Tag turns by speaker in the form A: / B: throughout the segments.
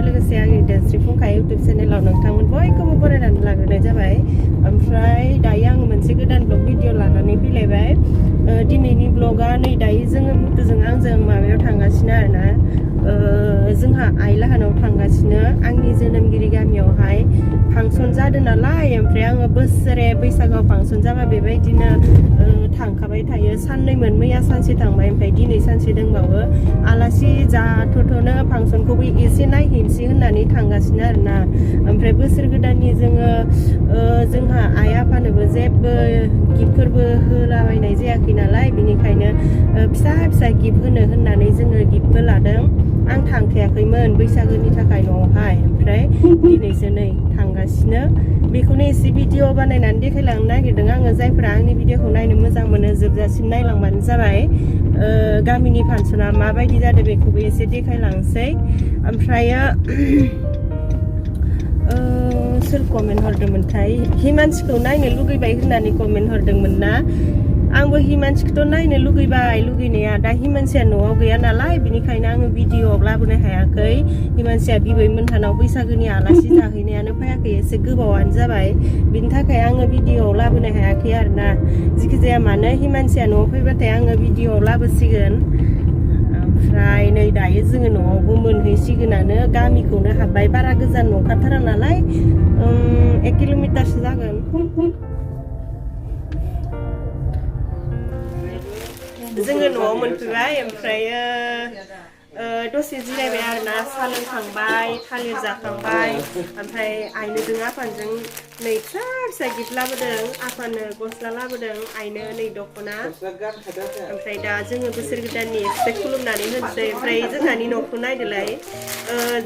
A: लोगोसे आंनि डेन्स फुंखा इउटुब चेनेलाव नोंथांमोन बयखौबो बरायनानै लाग्रोनाय जाबाय ओमफ्राय दायो आङो मोनसे गोदान ब्लग भिडिअ लानानै फैलायबाय दिनैनि ब्लगा नै दायो जोङो मुथुजों आंजों माबायाव थांगासिनो आरोना जोंहा आइ लाहानाव थांगासिनो आंनि जोनोमगिरि गामियावहाय फांसन जादों नालाय ओमफ्राय आङो बोसोरे बैसागोआव फांसन जाबा बेबायदिनो थांखाबाय थायो साननैमोन मैया सानसे थांबाय ओमफ्राय दिनै सानसे दंबावो आलासि जाथ'नो फांसनखौबो एसे नायहैनोसै होननानै थांगासिनो आरोना ओमफ्राय बोसोर गोदाननि जोंहा आइ आफानोबो जेबो गिफ्टफोरबो होलाबायनाय जायाखै नालाय बेनिखायनो फिसा फिसा गिफ्ट होनो होननानै जोङो गिफ्टबो लादों आं थांखायाखैमोन बैसागोनि थाखाय न'आवहाय ओमफ्राय दिनैसो नै थांगासिनो बेखौनो एसे भिडिअ बानायनानै देखायलांनो नागिरदों आङो जायफोरा आंनि भिडिअखौ नायनो मोजां मोनो जोबजासिम नायलांबानो जाबाय गामिनि फांसना माबायदि जादों बेखौबो एसे देखायलांसै ओमफ्रायो सोर कमेन्ट हरदोंमोनथाय हिमान्सिखौ नायनो लुगैबाय होननानै कमेन्ट हरदोंमोन ना आंबो हिमान्सिखौथ' नायनो लुगैबाय लुगैनाया दा हिमान्सिया न'आव गैया नालाय बिनिखायनो आङो भिडिअआव लाबोनो हायाखै हिमान्सिया बिबैमोनहानाव बैसागोनि आलासि जाहैनायानो फैयाखै एसे गोबावानो जाबाय बिनि थाखाय आङो भिडिअआव लाबोनो हायाखै आरोना जिखिजाया मानो हिमान्सिया न'आव फैबाथाय आङो भिडिअआव लाबोसिगोन ओमफ्राय नै दायो जोङो न'आवबो मोनहैसिगोनानो गामिखौनो हाबबाय बारा गोजान नंखाथारा नालाय 1 किल'मिटारसो जागोन जोङो न'आव मोनफैबाय ओमफ्रायो दसे जिरायबाय आरोना साहा लोंखांबाय थालिर जाखांबाय ओमफ्राय आइनोजों आफाजों नै फिसा फिसा गिफ्ट लाबोदों आफानो गस्ला लाबोदों आइनो नै दख'ना ओमफ्राय दा जोङो बोसोर गोदाननि एसे खुलुमनानै होनोसै ओमफ्राय जोंहानि न'खौ नायदोलाय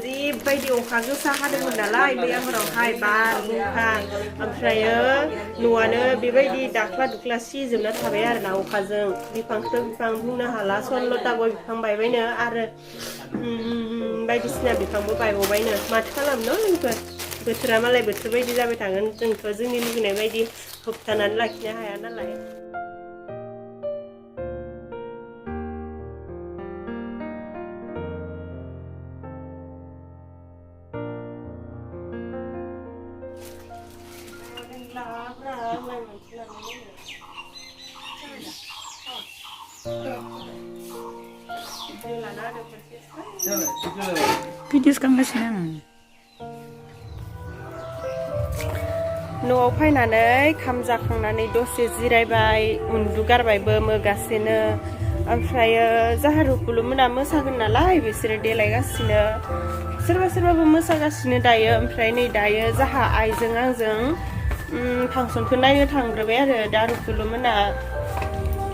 A: जिबायदि अखा गोसा हादोंमोन नालाय मैया हरावहाय बारहुंखा ओमफ्रायो न'आनो बेबायदि दाख्ला दुख्ला सिजोबना थाबाय आरोना अखाजों बिफांखौ बिफां बुंनो हाला सल्ल'था गय बिफां बायबायनो आरो बायदिसिना बिफांबो बायबावबायनो माथो खालामनो बेफोर बोथोरा मालाय बोथोर बायदि जाबाय थागोन जोंथ' जोंनि लुगैनाय बायदि होबथानानै लाखिनो हाया नालाय
B: भिडिअस खालामगासिनो आं
A: न'आव फैनानै खाम जाखांनानै दसे जिरायबाय उन्दुगारबायबो मोगासिनो ओमफ्रायो जाहारु खुलुमोना मोसागोन नालाय बिसोरो देलायगासिनो सोरबा सोरबाबो मोसागासिनो दायो ओमफ्राय नै दायो जाहा आइजों आंजों फांसनखौ नायनो थांग्रोबाय आरो दारु खुलुमोना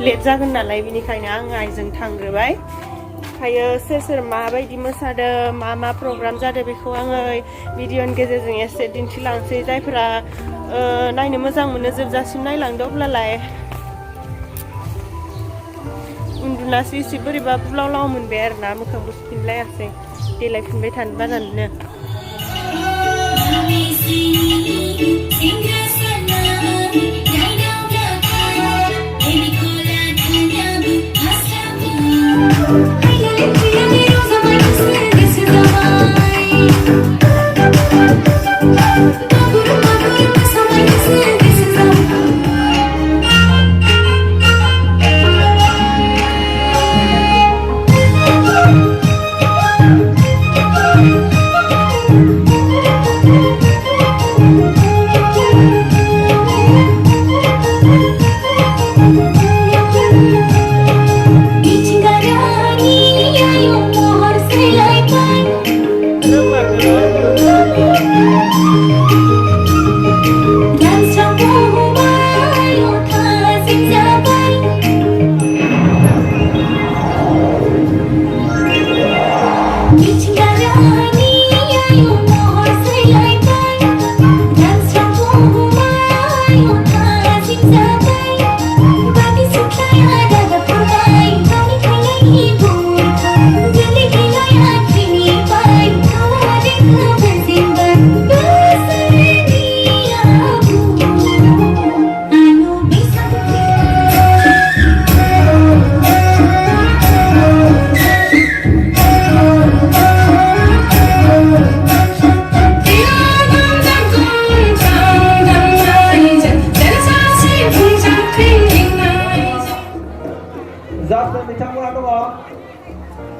A: लेट जागोन नालाय बिनिखायनो आं आइजों थांग्रोबाय ओमफ्रायो सोर सोर माबायदि मोसादों मा प्रग्राम जादों बेखौ आङो भिडिअनि गेजेरजों एसे दिन्थिलांसै जायफोरा नायनो मोजां मोनो जोबजासिम नायलांदो अब्लालाय उन्दुनासो एसे बोरैबा बुलाव लाव मोनबाय आरोना मोखांबो सुफिनलायासै देलायफिनबाय थानो बानानैनो
B: Zaten bicara doa,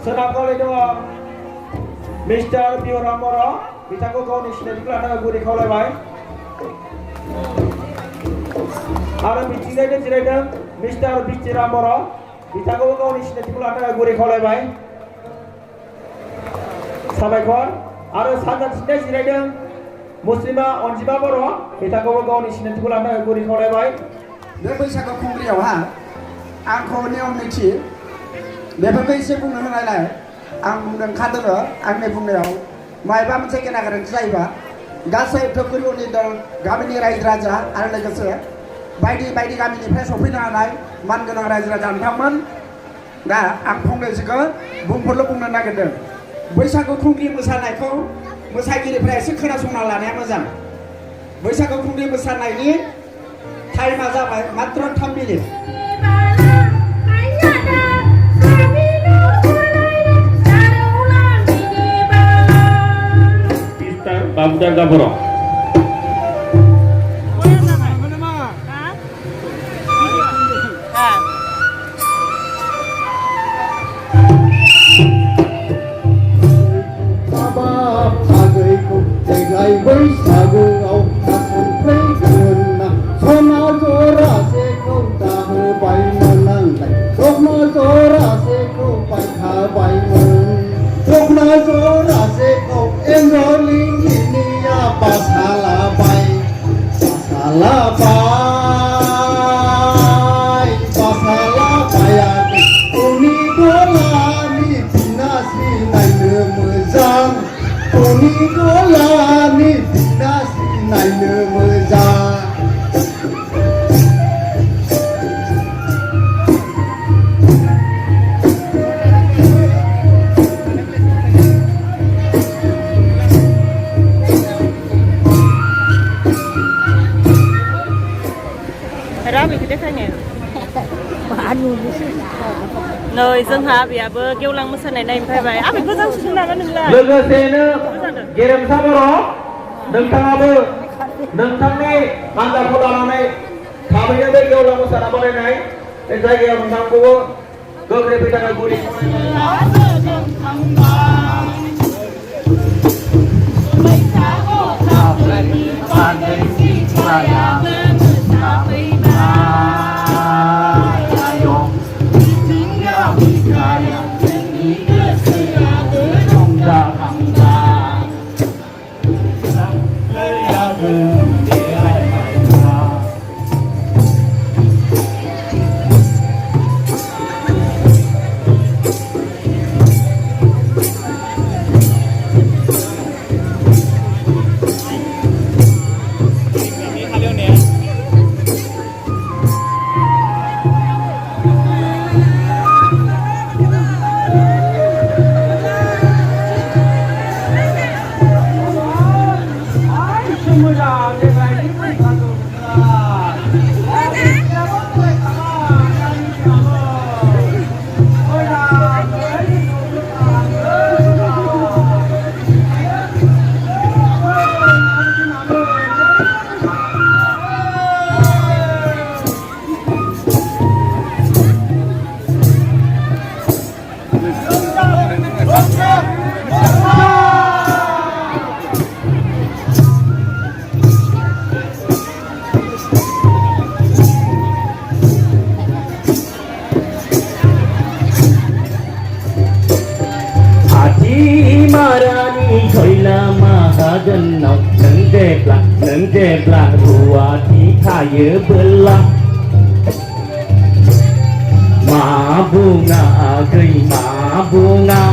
B: senang kali doa. Mister Bioramoro, bicara kau ni sudah dikelana guru kau lewat. Ada bicara dan cerita, Mister Bioramoro, bicara kau ni sudah dikelana guru kau lewat. Sampai kau, ada sangat sudah cerita, Muslimah Onjiba Boro, bicara kau ni sudah dikelana guru kau lewat.
C: Dia bercakap konkret awak. Aku ni orang Malaysia, beberapa isi pun nak lain. Aku nak kata tu, aku ni pun dia. Mai bapa macam kena kerja saya. Gasa itu kuriu ni dah, kami ni raja raja, ada lagi saya. Baidi kami ni press opini lain, man kena raja raja antaman. Dah, aku pun dia juga, bumpul pun nak kerja. Bercakap konkret masalah kau, masalah kiri press kena sungai lain yang macam. Bercakap konkret masalah ini, Thai masa matra 3 minit.
B: Babda Gaboro.
A: Nơi dân hà bị bơ kêu lăng mất này này phải vậy. Mình có giáo sư nào nó đừng là.
B: Lơ xe nữa, kirim sama đó, đừng thang abu, đừng thang này, mang ra cô đào này, kami ni beri kau langsung sana boleh naik, dan saya yang mampu, kau boleh kita nak guri. Nenggeblah ruah di kaya belah Ma bunga geri ma bunga